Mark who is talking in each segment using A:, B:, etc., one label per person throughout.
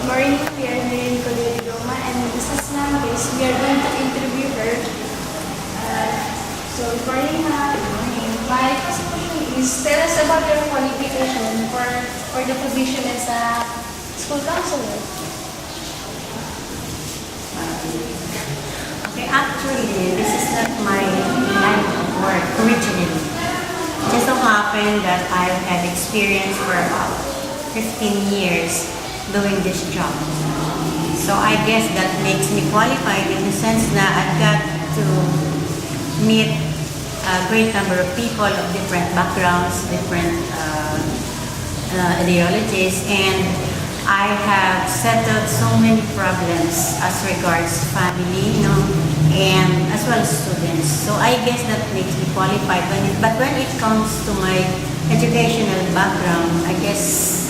A: morning. We are here in Colegio Roma, and this is Ma'am Grace. We are going to interview her. Good morning, ma'am. Good morning. My first question is, tell us about your qualification for the position as a school counselor.
B: Okay, actually, this is not my line of work originally. It just so happened that I've had experience for about 15 years doing this job. So I guess that makes me qualified in the sense that I've got to meet a great number of people of different backgrounds, different ideologies, and I have settled so many problems as regards family, and as well as students. So I guess that makes me qualified. But when it comes to my educational background, I guess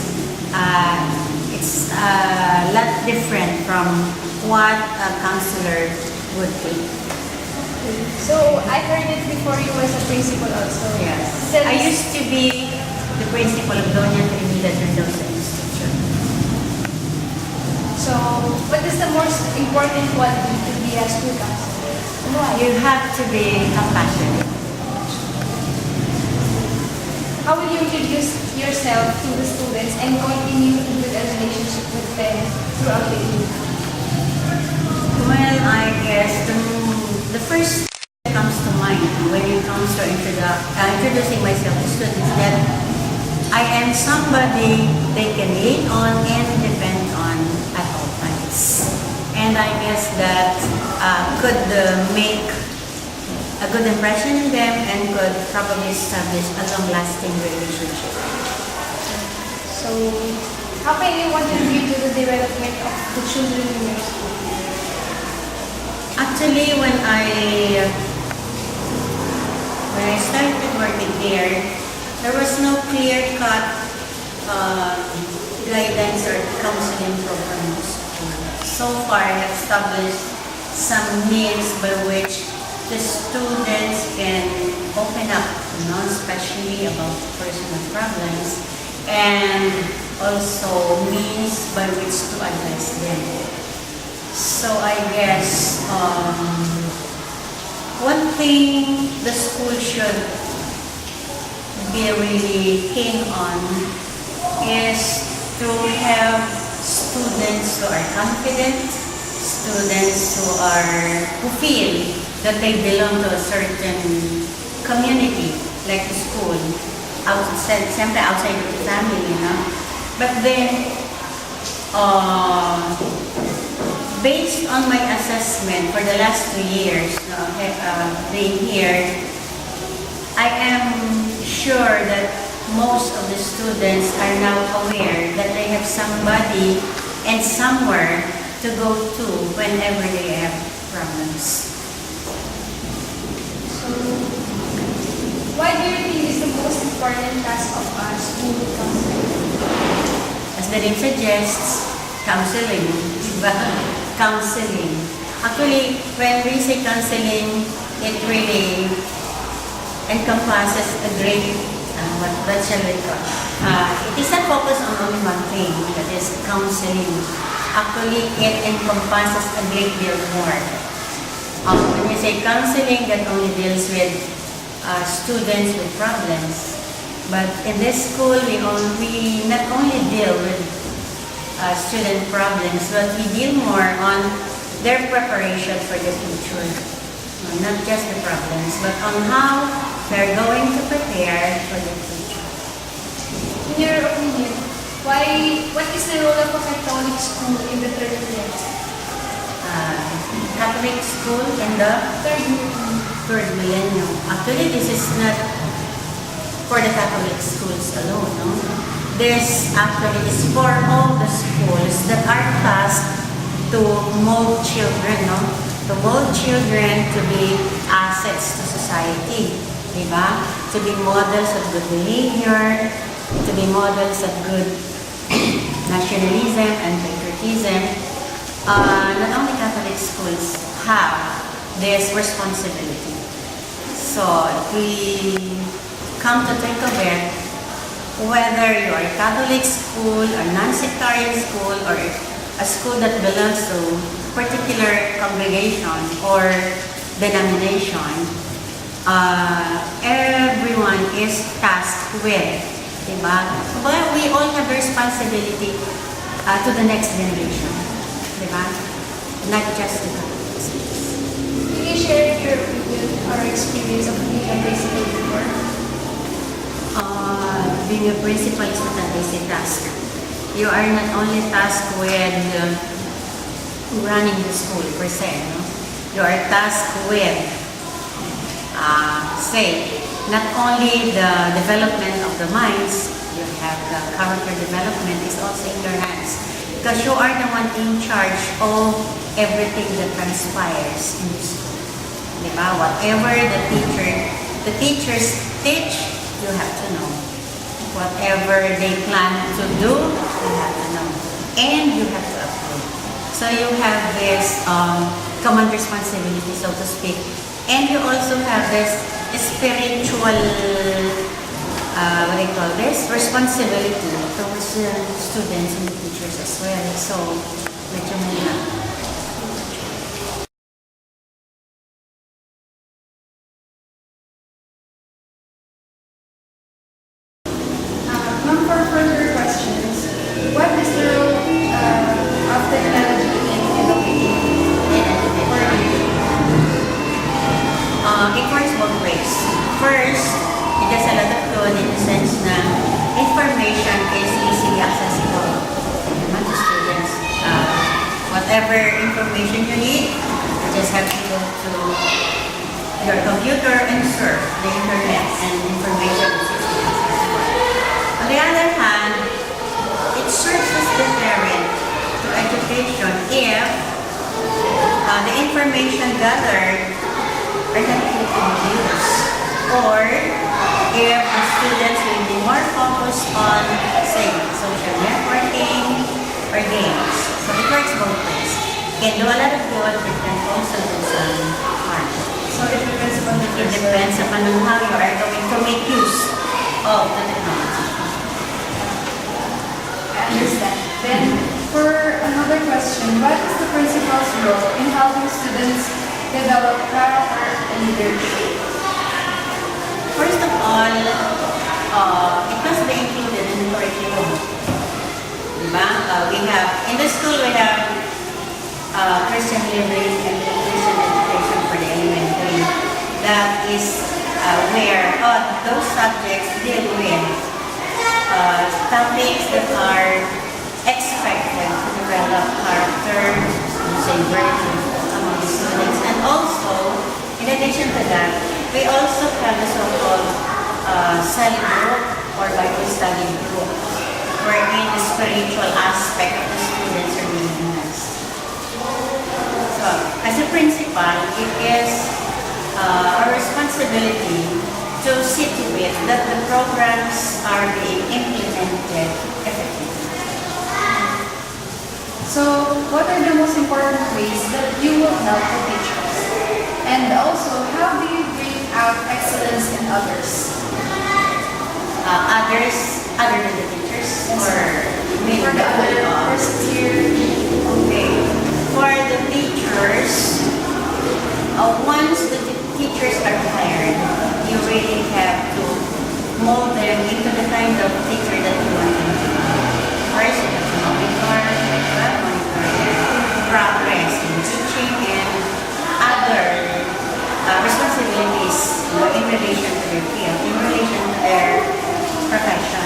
B: it's a lot different from what a counselor would be.
A: So I heard it before you was a principal also.
B: Yes.
A: Tell
B: I
A: us-
B: used to be the principal of Doña Trinidad Mendoza Institute.
A: So, what is the most important quality to be a school counselor? And why?
B: You have to be compassionate.
A: How will you introduce yourself to the students and continue to build a relationship with them throughout the year?
B: Well, I guess the first that comes to mind when it comes to introducing myself to students that I am somebody they can lean on and depend on at all times. And I guess that could make a good impression in them and could probably establish a long-lasting relationship.
A: So, how can you contribute to the development of the children in your school?
B: Actually, when I started working here, there was no clear-cut guidance or counseling programs. So far, I have established some means by which the students can open up, especially about personal problems, and also means by which to address them. So I guess one thing the school should be really keen on is to have students who are confident, students who feel that they belong to a certain community, like the school, outside of the family, But then, based on my assessment for the last 2 years being here, I am sure that most of the students are now aware that they have somebody and somewhere to go to whenever they have problems.
A: So, why do you think is the most important task of a school counselor?
B: As the name suggests, counseling. Diba? Counseling. Actually, when we say counseling, it really encompasses a great, what shall we call? It is not focused on only one thing, that is counseling. Actually, it encompasses a great deal more. When you say counseling, that only deals with students with problems. But in this school, we not only deal with student problems, but we deal more on their preparation for the future. Not just the problems, but on how they're going to prepare for the future.
A: In your opinion, what is the role of a Catholic school in the third year?
B: Catholic school in the third millennium. Actually, this is not for the Catholic schools alone. This actually is for all the schools that are tasked to mold children, to mold children to be assets to society, diba? To be models of good behavior, to be models of good nationalism and patriotism. Not only Catholic schools have this responsibility. So if we come to think of it, whether you are a Catholic school or non-sectarian school or a school that belongs to a particular congregation or denomination, everyone is tasked with, diba? But we all have responsibility to the next generation, diba? Not just to the
A: Can you share your opinion or experience of being a principal before?
B: Being a principal is not an easy task. You are not only tasked with running the school per se, no? You are tasked with, not only the development of the minds, you have the character development is also in your hands. Because you are the one in charge of everything that transpires in the school. Diba? Whatever the teachers teach, you have to know. Whatever they plan to do, you have to know. And you have to approve. So you have this command responsibility, so to speak. And you also have this spiritual, what do you call this? Responsibility towards the students and the teachers as well. So, medyo mahirap.
A: Ma'am, for further questions, what is the role of technology in education for you?
B: It works both ways. First, it has a lot of good in the sense na information is easily accessible naman to students. Whatever information you need, you just have to go to your computer and surf the internet and information is easily accessible. On the other hand, it serves as deterrent to education if the information gathered are not put in use, or if the students will be more focused on, say, social networking or games. So it works both ways. It can do a lot of good, it can also do some harm.
A: So it depends upon the
B: It depends upon how you are going to make use of the technology.
A: I understand. Then, for another question, what is the principal's role in helping students develop character and leadership?
B: First of all, it must be included in the curriculum. Diba? In the school we have Christian living and Christian education for the elementary. That is where those subjects deal with topics that are expected to develop character, say virtue among the students. And also, in addition to that, we also have the so-called cell group or Bible study group, wherein the spiritual aspect of the students are being enhanced. So, as a principal, it is our responsibility to see to it that the programs are being implemented effectively.
A: So, what are the most important ways that you will help the teachers? And also, how do you bring out excellence in others?
B: Other than the teachers? Or maybe
A: For the other persons here?
B: Okay. For the teachers, once the teachers are hired, you really have to mold them into the kind of teacher that you want them to be. First, you have to monitor their progress in teaching and other responsibilities in relation to their field, in relation to their profession.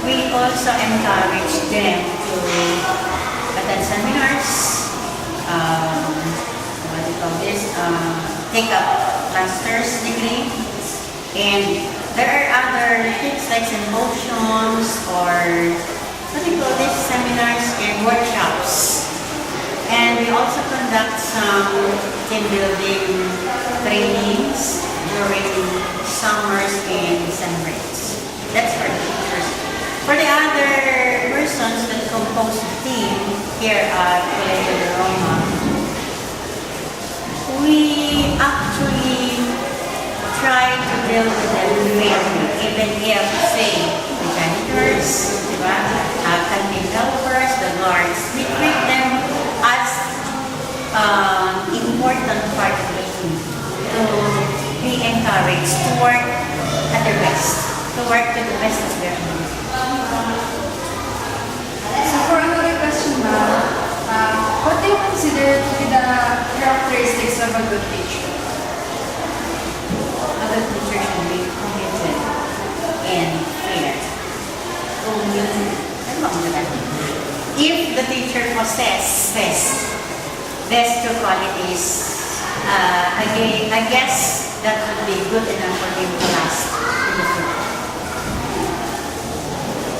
B: We also encourage them to attend seminars, what do you call this, take up master's degree, and there are other things like symposiums or what do you call this, seminars and workshops. And we also conduct some team building trainings during summers and December breaks. That's for the teachers. For the other persons that compose the team here at Colegio Roma, we actually try to deal with them fairly, even if, say, the janitors, canteen helpers, the guards, we treat them important part of the team to be encouraged to work at their best, to work to the best of their ability.
A: So for another question, ma'am, what do you consider to be the characteristics of a good teacher?
B: A good teacher should be committed and fair. If the teacher possesses these two qualities, I guess that would be good enough for him to last in the future.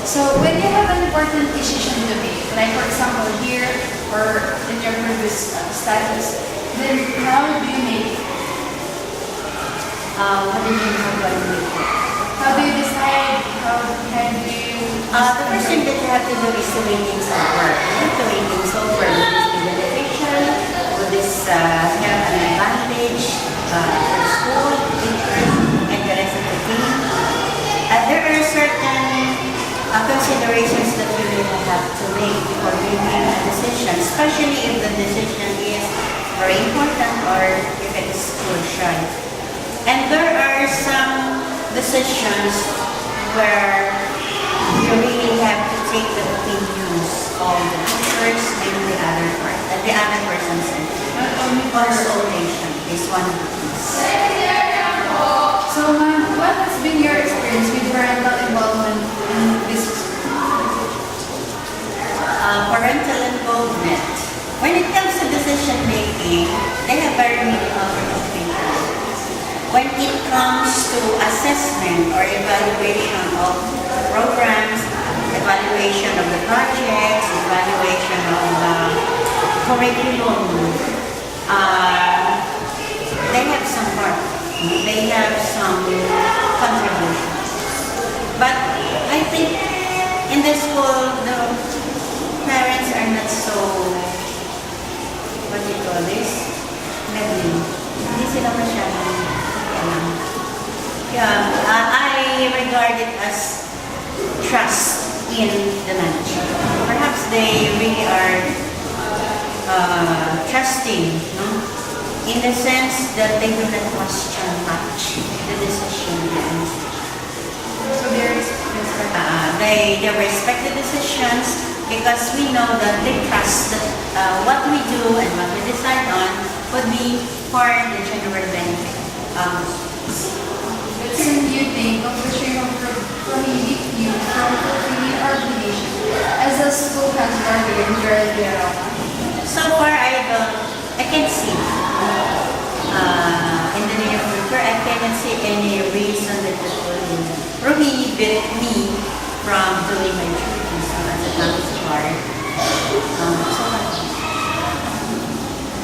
A: So when you have an important decision to make, like for example here or in your previous status, then how do you make it?
B: What do you mean, how do I make it?
A: How do you decide? How do you...
B: The first thing that you have to do is to weigh things over. You have to weigh things over. Would this be beneficial? Would this have an advantage for the school, teachers, and the rest of the team? There are certain considerations that you really have to make before making a decision, especially if the decision is very important or if it is crucial. And there are some decisions where you really have to take the opinions of the teachers and the other persons. Consultation is one of the things.
A: So ma'am, what has been your experience with parental involvement in this?
B: Parental involvement. When it comes to decision making, they have very minimal participation. When it comes to assessment or evaluation of programs, evaluation of the projects, evaluation of the curriculum, they have some part. They have some contributions. But I think in the school, the parents are not so, what do you call this? Meddling. Hindi sila masyadong alam. Yeah, I regard it as trust in the management. Perhaps they really are trusting, no? In the sense that they do not question much the decision of the institution.
A: So there is
B: they respect the decisions because we know that they trust that what we do and what we decide on would be for the general benefit of the students.
A: But do you think of which will prohibit you from fulfilling our obligation as a school has guardian here at the Roma?
B: So far, I can't see. In the near future, I cannot see any reason that would prohibit me from doing my duties as a counselor.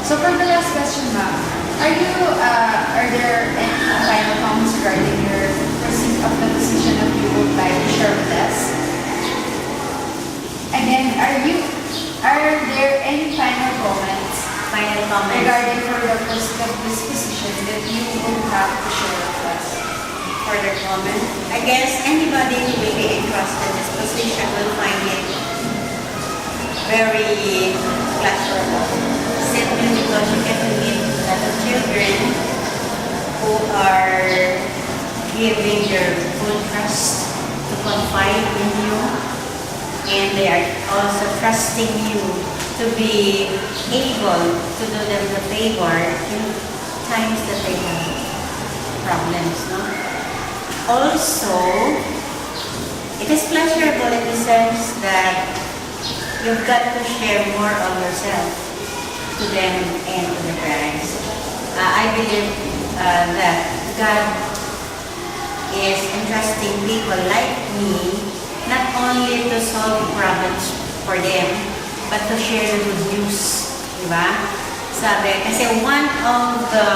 A: So for the last question, ma'am, are there any final comments regarding your pursuit of the position that you would like to share with us? Again, are there any final comments regarding for the pursuit of this position that you would have to share with us?
B: Further comment? I guess anybody who will be entrusted this position will find it very pleasurable. Simply because you get to meet a lot of children who are giving their full trust to confide in you, and they are also trusting you to be able to do them the favor in times that they have problems, no? Also, it is pleasurable in the sense that you've got to share more of yourself to them and to the parents. I believe that God is entrusting people like me not only to solve problems for them, but to share the good news. Diba? Sabi, kasi one of the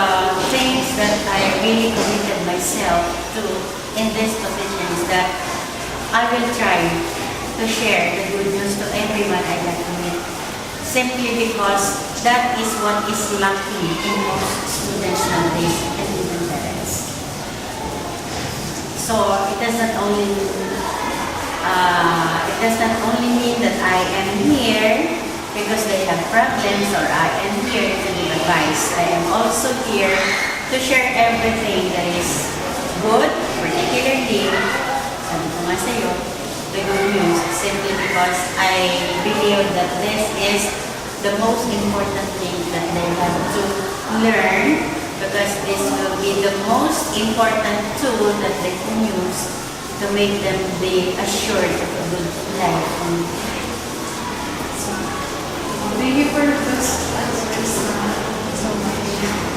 B: things that I really committed myself to in this position is that I will try to share the good news to everyone I get to meet. Simply because that is what is lacking in most students nowadays and even parents. So it does not only mean that I am here because they have problems or I am here to give advice. I am also here to share everything that is good, particularly, sabi ko nga sa'yo, the good news, simply because I believe that this is the most important thing that they have to learn, because this will be the most important tool that they can use to make them be assured of a good life.
A: Thank you for those answers so much.